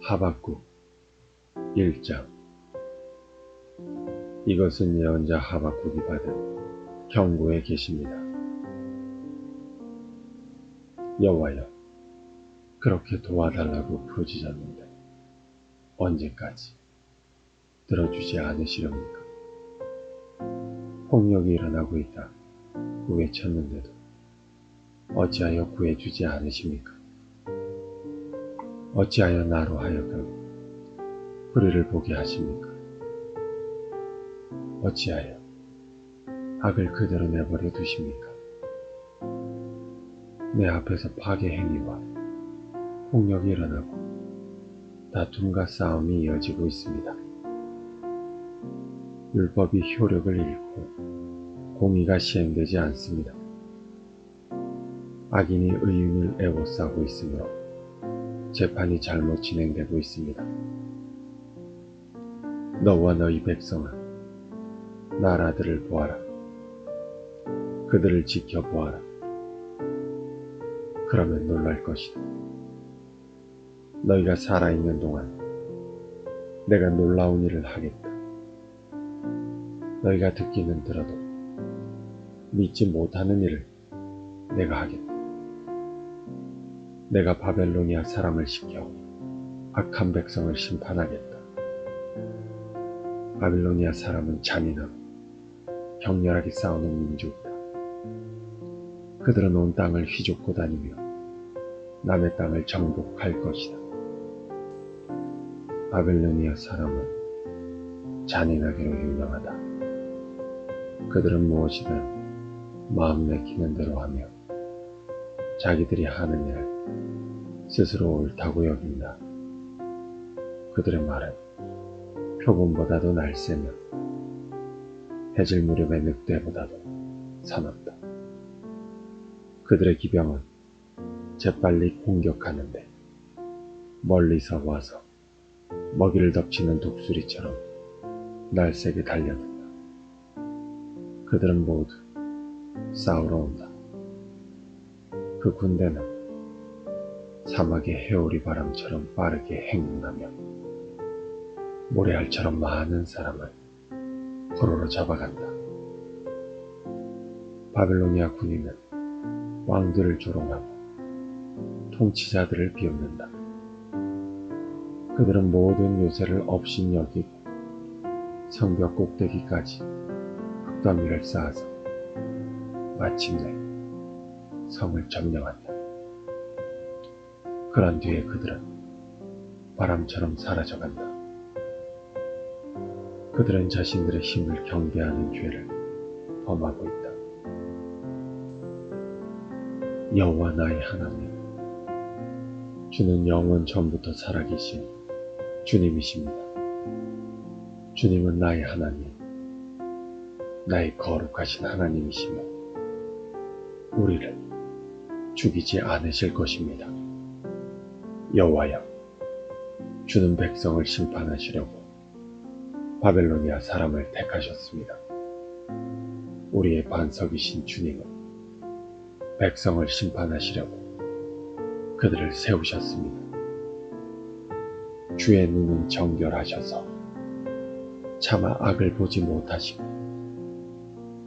하박국 1장. 이것은 예언자 하박국이 받은 경고의 계시입니다. 여호와여, 그렇게 도와달라고 부르짖었는데 언제까지 들어주지 않으시렵니까? 폭력이 일어나고 있다 외쳤는데도 어찌하여 구해주지 않으십니까? 어찌하여 나로 하여금 불의를 보게 하십니까? 어찌하여 악을 그대로 내버려 두십니까? 내 앞에서 파괴 행위와 폭력이 일어나고 다툼과 싸움이 이어지고 있습니다. 율법이 효력을 잃고 공의가 시행되지 않습니다. 악인이 의인을 애워싸고 있으므로 재판이 잘못 진행되고 있습니다. 너와 너희 백성아, 나라들을 보아라. 그들을 지켜보아라. 그러면 놀랄 것이다. 너희가 살아있는 동안 내가 놀라운 일을 하겠다. 너희가 듣기는 들어도 믿지 못하는 일을 내가 하겠다. 내가 바벨로니아 사람을 시켜 악한 백성을 심판하겠다. 바벨로니아 사람은 잔인하고 격렬하게 싸우는 민족이다. 그들은 온 땅을 휘젓고 다니며 남의 땅을 정복할 것이다. 바벨로니아 사람은 잔인하기로 유명하다. 그들은 무엇이든 마음 내키는 대로 하며 자기들이 하는 일을 스스로 옳다고 여긴다. 그들의 말은 표범보다도 날쌔며 해질 무렵의 늑대보다도 사납다. 그들의 기병은 재빨리 공격하는데 멀리서 와서 먹이를 덮치는 독수리처럼 날쌔게 달려든다. 그들은 모두 싸우러 온다. 그 군대는 사막의 해오리 바람처럼 빠르게 행군하며 모래알처럼 많은 사람을 포로로 잡아간다. 바벨로니아 군인은 왕들을 조롱하고 통치자들을 비웃는다. 그들은 모든 요새를 업신여기고 성벽 꼭대기까지 흙더미를 쌓아서 마침내 성을 점령한다. 그런 뒤에 그들은 바람처럼 사라져간다. 그들은 자신들의 힘을 경배하는 죄를 범하고 있다. 여호와 나의 하나님, 주는 영원 전부터 살아계신 주님이십니다. 주님은 나의 하나님, 나의 거룩하신 하나님이시며 우리를 죽이지 않으실 것입니다. 여호와여, 주는 백성을 심판하시려고 바벨로니아 사람을 택하셨습니다. 우리의 반석이신 주님은 백성을 심판하시려고 그들을 세우셨습니다. 주의 눈은 정결하셔서 차마 악을 보지 못하시고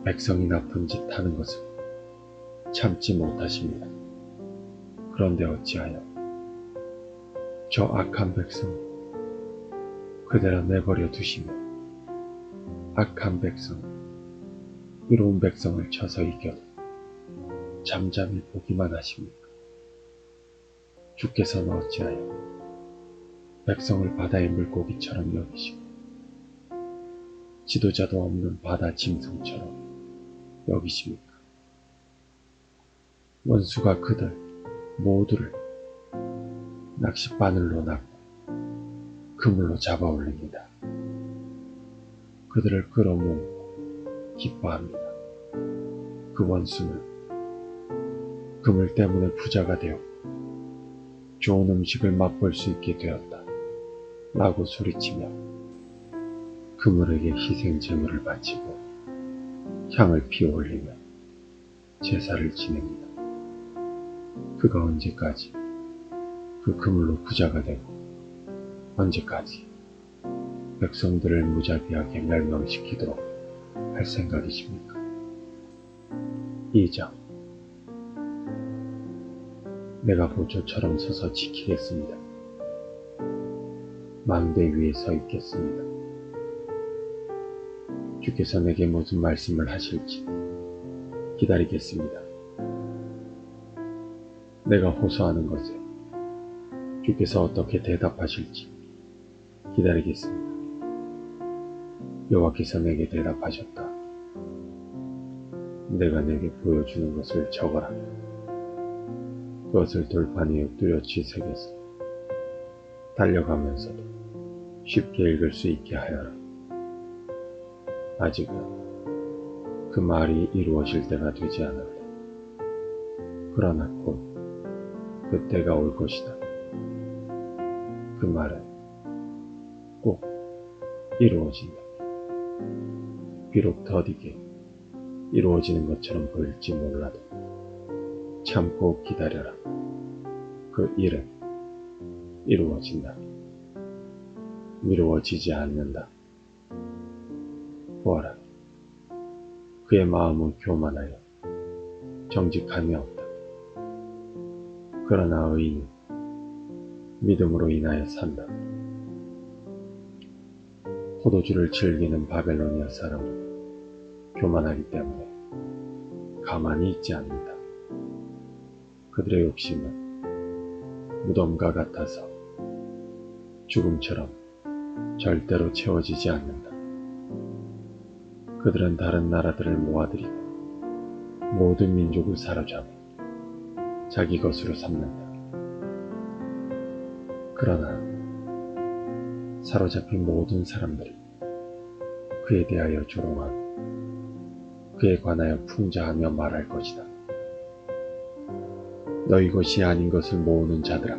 백성이 나쁜 짓 하는 것을 참지 못하십니다. 그런데 어찌하여 저 악한 백성을 그대로 내버려 두시며 악한 백성, 의로운 백성을 쳐서 이겨도 잠잠히 보기만 하십니까? 주께서는 어찌하여 백성을 바다의 물고기처럼 여기시고 지도자도 없는 바다 짐승처럼 여기십니까? 원수가 그들 모두를 낚싯바늘로 낚고 그물로 잡아 올립니다. 그들을 끌어모으고 기뻐합니다. 그 원수는 그물 때문에 부자가 되었고 좋은 음식을 맛볼 수 있게 되었다 라고 소리치며 그물에게 희생 제물을 바치고 향을 피워올리며 제사를 지냅니다. 그가 언제까지 그 그물로 부자가 되고 언제까지 백성들을 무자비하게 멸망시키도록 할 생각이십니까? 2장. 내가 보초처럼 서서 지키겠습니다. 망대 위에 서 있겠습니다. 주께서 내게 무슨 말씀을 하실지 기다리겠습니다. 내가 호소하는 것에 주께서 어떻게 대답하실지 기다리겠습니다. 여호와께서 내게 대답하셨다. 내가 내게 보여주는 것을 적어라. 그것을 돌판 위에 뚜렷이 새겨서 달려가면서도 쉽게 읽을 수 있게 하여라. 아직은 그 말이 이루어질 때가 되지 않았다. 그러나 곧 그 때가 올 것이다. 그 말은 꼭 이루어진다. 비록 더디게 이루어지는 것처럼 보일지 몰라도 참고 기다려라. 그 일은 이루어진다. 미루어지지 않는다. 보아라. 그의 마음은 교만하여 정직함이 없다. 그러나 의인은 믿음으로 인하여 산다. 포도주를 즐기는 바벨로니아 사람은 교만하기 때문에 가만히 있지 않는다. 그들의 욕심은 무덤과 같아서 죽음처럼 절대로 채워지지 않는다. 그들은 다른 나라들을 모아들이고 모든 민족을 사로잡아 자기 것으로 삼는다. 그러나 사로잡힌 모든 사람들이 그에 대하여 조롱하고 그에 관하여 풍자하며 말할 것이다. 너희 것이 아닌 것을 모으는 자들아,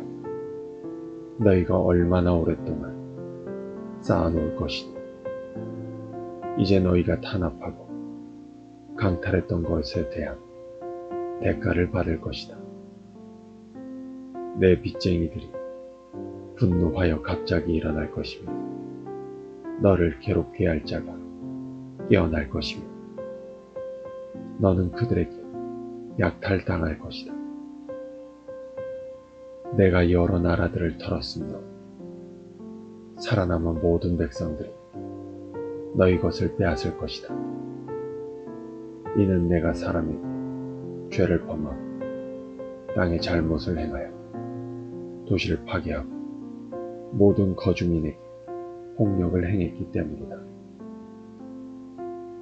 너희가 얼마나 오랫동안 쌓아놓을 것이니 이제 너희가 탄압하고 강탈했던 것에 대한 대가를 받을 것이다. 내 빚쟁이들이 분노하여 갑자기 일어날 것이며 너를 괴롭게 할 자가 깨어날 것이며 너는 그들에게 약탈당할 것이다. 내가 여러 나라들을 털었으므로 살아남은 모든 백성들이 너희 것을 빼앗을 것이다. 이는 내가 사람에게 죄를 범하고 땅에 잘못을 행하여 도시를 파괴하고 모든 거주민에게 폭력을 행했기 때문이다.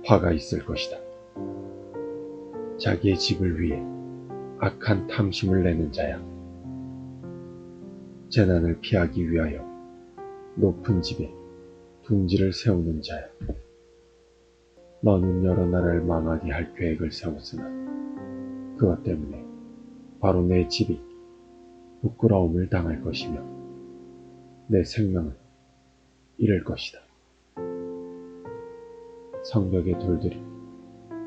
화가 있을 것이다. 자기의 집을 위해 악한 탐심을 내는 자야. 재난을 피하기 위하여 높은 집에 둥지를 세우는 자야. 너는 여러 나라를 망하게 할 계획을 세웠으나 그것 때문에 바로 내 집이 부끄러움을 당할 것이며 내 생명을 잃을 것이다. 성벽의 돌들이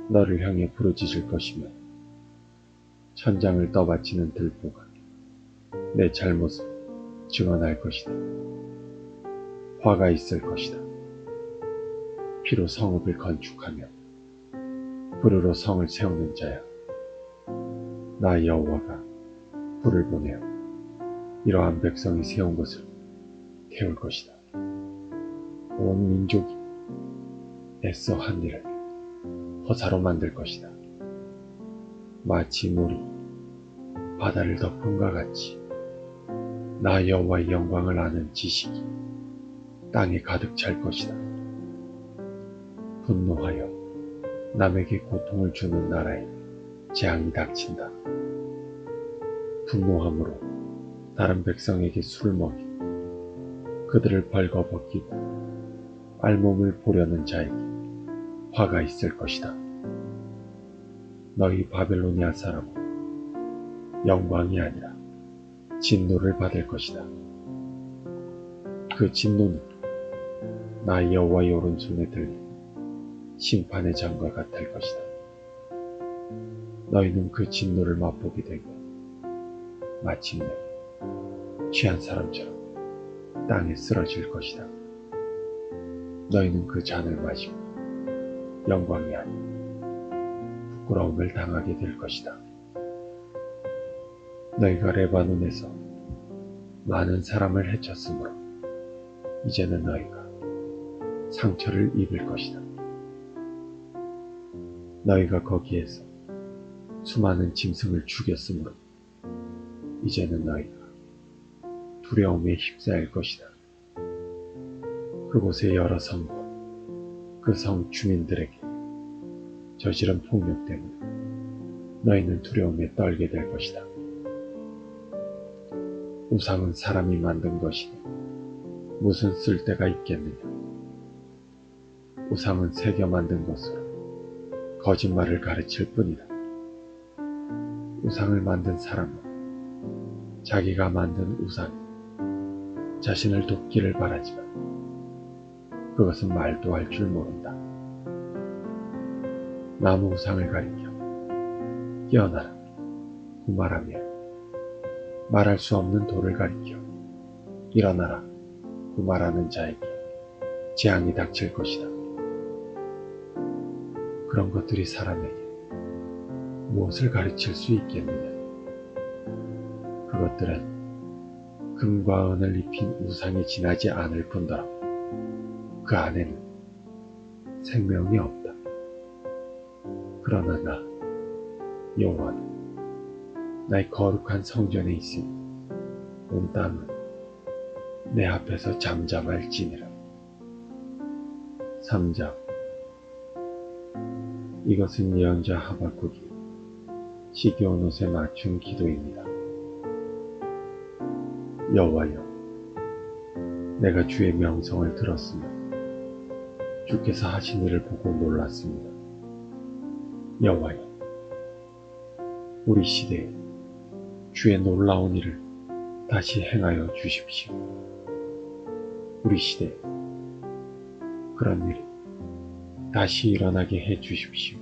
너를 향해 부르짖을 것이며 천장을 떠받치는 들보가 내 잘못을 증언할 것이다. 화가 있을 것이다. 피로 성읍을 건축하며 불으로 성을 세우는 자야. 나 여호와가 불을 보내어 이러한 백성이 세운 것을 태울 것이다. 온 민족이 애써 한 일을 허사로 만들 것이다. 마치 물이 바다를 덮음과 같이 나 여호와의 영광을 아는 지식이 땅에 가득 찰 것이다. 분노하여 남에게 고통을 주는 나라에 재앙이 닥친다. 분노함으로 다른 백성에게 술을 먹이 그들을 벌거벗기고 알몸을 보려는 자에게 화가 있을 것이다. 너희 바벨로니아 사람은 영광이 아니라 진노를 받을 것이다. 그 진노는 나 여호와의 오른손에 들린 심판의 장과 같을 것이다. 너희는 그 진노를 맛보게 되고 마침내 취한 사람처럼 땅에 쓰러질 것이다. 너희는 그 잔을 마시고 영광이 아닌 부끄러움을 당하게 될 것이다. 너희가 레바논에서 많은 사람을 해쳤으므로 이제는 너희가 상처를 입을 것이다. 너희가 거기에서 수많은 짐승을 죽였으므로 이제는 너희가 두려움에 휩싸일 것이다. 그곳의 여러 성과 그 성 주민들에게 저지른 폭력 때문에 너희는 두려움에 떨게 될 것이다. 우상은 사람이 만든 것이니 무슨 쓸데가 있겠느냐. 우상은 새겨 만든 것으로 거짓말을 가르칠 뿐이다. 우상을 만든 사람은 자기가 만든 우상이 자신을 돕기를 바라지만 그것은 말도 할 줄 모른다. 나무 우상을 가리켜 깨어나라 고 말하며 말할 수 없는 돌을 가리켜 일어나라 고 말하는 자에게 재앙이 닥칠 것이다. 그런 것들이 사람에게 무엇을 가르칠 수 있겠느냐. 그것들은 금과 은을 입힌 우상이 지나지 않을 뿐더러 그 안에는 생명이 없다. 그러나 나 여호와는 나의 거룩한 성전에 있으니 온 땅은 내 앞에서 잠잠할지니라. 3장. 이것은 예언자 하박국이 시겨운 옷에 맞춘 기도입니다. 여호와여, 내가 주의 명성을 들었으며 주께서 하신 일을 보고 놀랐습니다. 여호와여, 우리 시대에 주의 놀라운 일을 다시 행하여 주십시오. 우리 시대에 그런 일이 다시 일어나게 해 주십시오.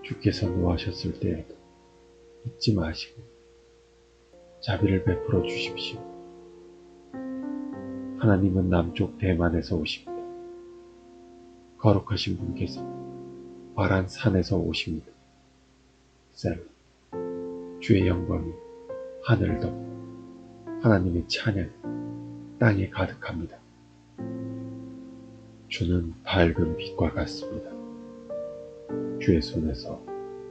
주께서 노하셨을 때에도 잊지 마시고 자비를 베풀어 주십시오. 하나님은 남쪽 대만에서 오십니다. 거룩하신 분께서 바란 산에서 오십니다. 셀라. 주의 영광이 하늘을 덮고 하나님의 찬양이 땅에 가득합니다. 주는 밝은 빛과 같습니다. 주의 손에서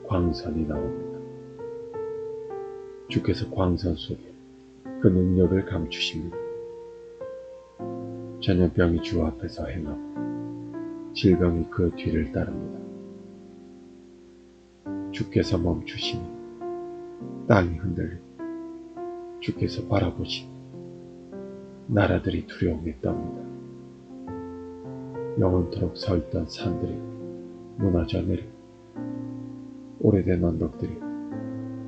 광선이 나옵니다. 주께서 광선 속에 그 능력을 감추십니다. 전염병이 주 앞에서 행하고 질병이 그 뒤를 따릅니다. 주께서 멈추시니 땅이 흔들리고 주께서 바라보시니 나라들이 두려움에 떱니다. 영원토록 서있던 산들이 무너져 내리고 오래된 언덕들이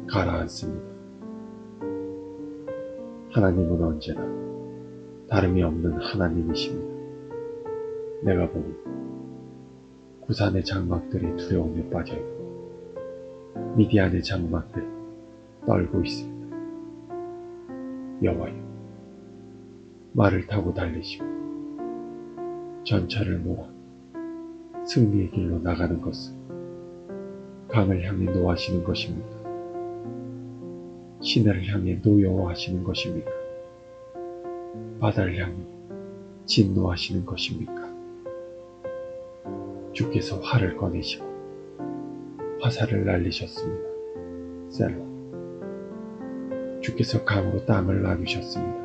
가라앉습니다. 하나님은 언제나 다름이 없는 하나님이십니다. 내가 보니 구산의 장막들이 두려움에 빠져있고 미디안의 장막들이 떨고 있습니다. 여호와여, 말을 타고 달리시고 전차를 몰아 승리의 길로 나가는 것은 강을 향해 노하시는 것입니까? 시내를 향해 노여워하시는 것입니까? 바다를 향해 진노하시는 것입니까? 주께서 활을 꺼내시고 화살을 날리셨습니다. 셀라. 주께서 강으로 땅을 나누셨습니다.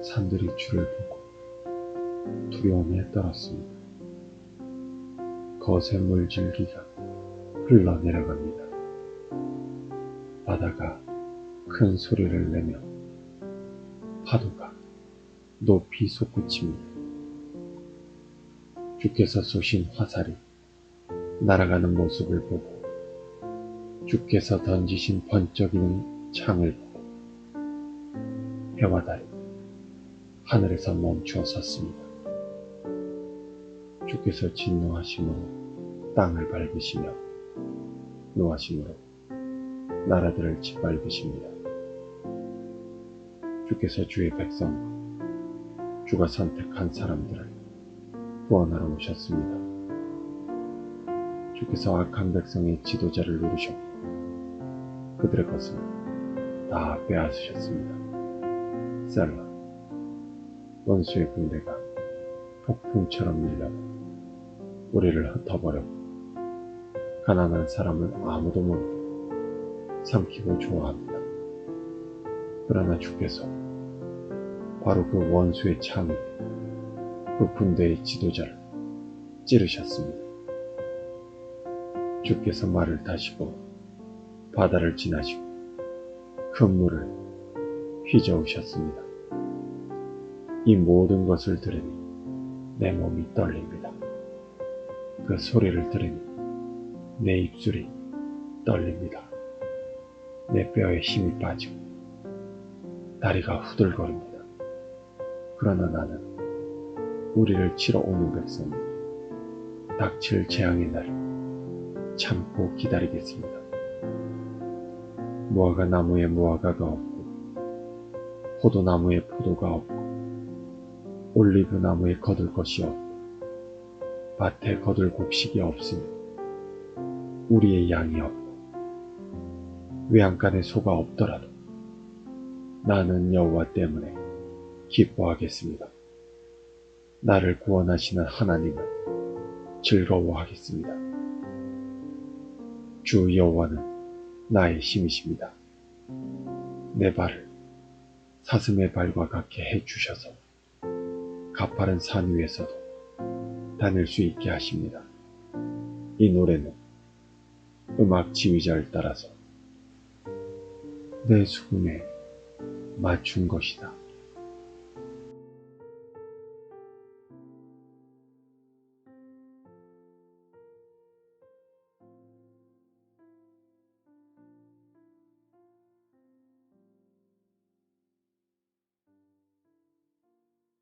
산들이 주를 보고 두려움에 떨었습니다. 거센 물줄기가 흘러내려갑니다. 바다가 큰 소리를 내며 파도가 높이 솟구칩니다. 주께서 쏘신 화살이 날아가는 모습을 보고 주께서 던지신 번쩍이는 창을 보고 해와 달이 하늘에서 멈추어 섰습니다. 주께서 진노하심으로 땅을 밟으시며 노하심으로 나라들을 짓밟으십니다. 주께서 주의 백성과 주가 선택한 사람들을 구원하러 오셨습니다. 주께서 악한 백성의 지도자를 누르셨고 그들의 것을 다 빼앗으셨습니다. 셀라. 원수의 군대가 폭풍처럼 밀려와 우리를 흩어버렸고 가난한 사람을 아무도 모르게 삼키고 좋아합니다. 그러나 주께서 바로 그 원수의 창에 그 군대의 지도자를 찌르셨습니다. 주께서 말을 타시고 바다를 지나시고 큰 물을 휘저으셨습니다. 이 모든 것을 들으니 내 몸이 떨립니다. 그 소리를 들으니 내 입술이 떨립니다. 내 뼈에 힘이 빠지고 다리가 후들거립니다. 그러나 나는 우리를 치러 오는 백성이 닥칠 재앙의 날을 참고 기다리겠습니다. 무화과 나무에 무화과가 없고 포도나무에 포도가 없고 올리브 나무에 거둘 것이 없고 밭에 거둘 곡식이 없으니 우리의 양이 없고 외양간에 소가 없더라도 나는 여호와 때문에 기뻐하겠습니다. 나를 구원하시는 하나님을 즐거워하겠습니다. 주 여호와는 나의 힘이십니다. 내 발을 사슴의 발과 같게 해주셔서 가파른 산 위에서도 다닐 수 있게 하십니다. 이 노래는 음악 지휘자를 따라서 내 수금에 맞춘 것이다.